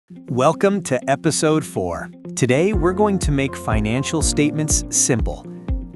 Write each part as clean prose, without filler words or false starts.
Welcome to episode 4. Today, we're going to make financial statements simple.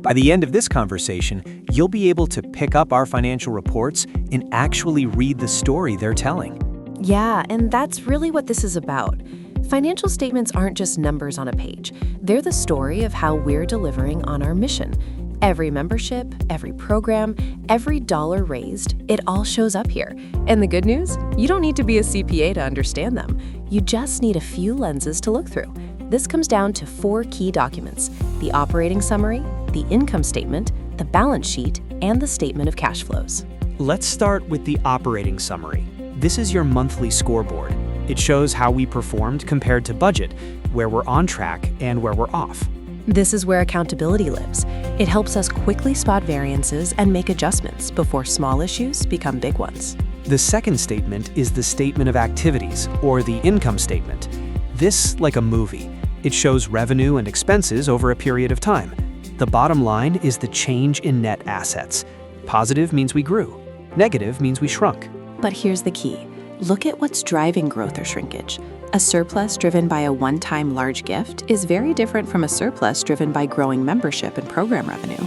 By the end of this conversation, you'll be able to pick up our financial reports and actually read the story they're telling. Yeah, and that's really what this is about. Financial statements aren't just numbers on a page. They're the story of how we're delivering on our mission. Every membership, every program, every dollar raised, it all shows up here. And the good news? You don't need to be a CPA to understand them. You just need a few lenses to look through. This comes down to 4 key documents: the operating summary, the income statement, the balance sheet, and the statement of cash flows. Let's start with the operating summary. This is your monthly scoreboard. It shows how we performed compared to budget, where we're on track and where we're off. This is where accountability lives. It helps us quickly spot variances and make adjustments before small issues become big ones. The second statement is the statement of activities, or the income statement. This, like a movie, it shows revenue and expenses over a period of time. The bottom line is the change in net assets. Positive means we grew. Negative means we shrunk. But here's the key. Look at what's driving growth or shrinkage. A surplus driven by a one-time large gift is very different from a surplus driven by growing membership and program revenue.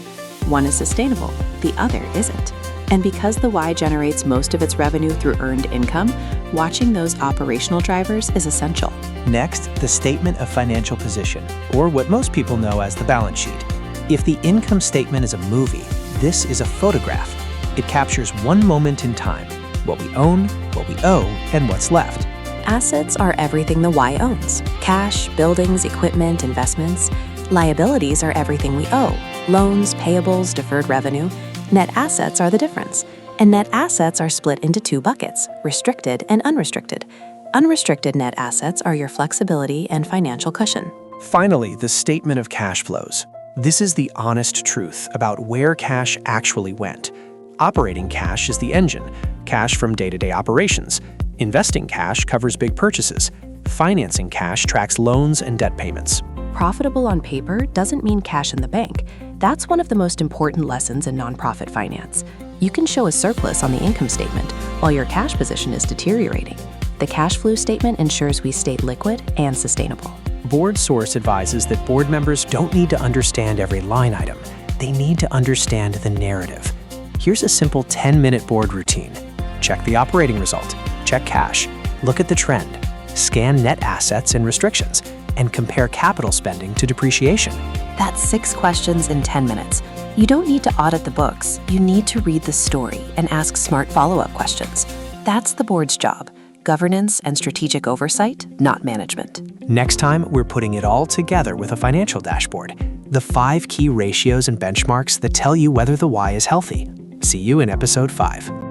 One is sustainable, the other isn't. And because the Y generates most of its revenue through earned income, watching those operational drivers is essential. Next, the statement of financial position, or what most people know as the balance sheet. If the income statement is a movie, this is a photograph. It captures one moment in time: what we own, what we owe, and what's left. Assets are everything the Y owns: cash, buildings, equipment, investments. Liabilities are everything we owe: loans, payables, deferred revenue. Net assets are the difference. And net assets are split into 2 buckets: restricted and unrestricted. Unrestricted net assets are your flexibility and financial cushion. Finally, the statement of cash flows. This is the honest truth about where cash actually went. Operating cash is the engine, cash from day-to-day operations. Investing cash covers big purchases. Financing cash tracks loans and debt payments. Profitable on paper doesn't mean cash in the bank. That's one of the most important lessons in nonprofit finance. You can show a surplus on the income statement while your cash position is deteriorating. The cash flow statement ensures we stay liquid and sustainable. Board Source advises that board members don't need to understand every line item. They need to understand the narrative. Here's a simple 10-minute board routine. Check the operating result. Check cash. Look at the trend. Scan net assets and restrictions, and compare capital spending to depreciation. That's 6 questions in 10 minutes. You don't need to audit the books. You need to read the story and ask smart follow-up questions. That's the board's job: governance and strategic oversight, not management. Next time, we're putting it all together with a financial dashboard. The 5 key ratios and benchmarks that tell you whether the Y is healthy. See you in episode 5.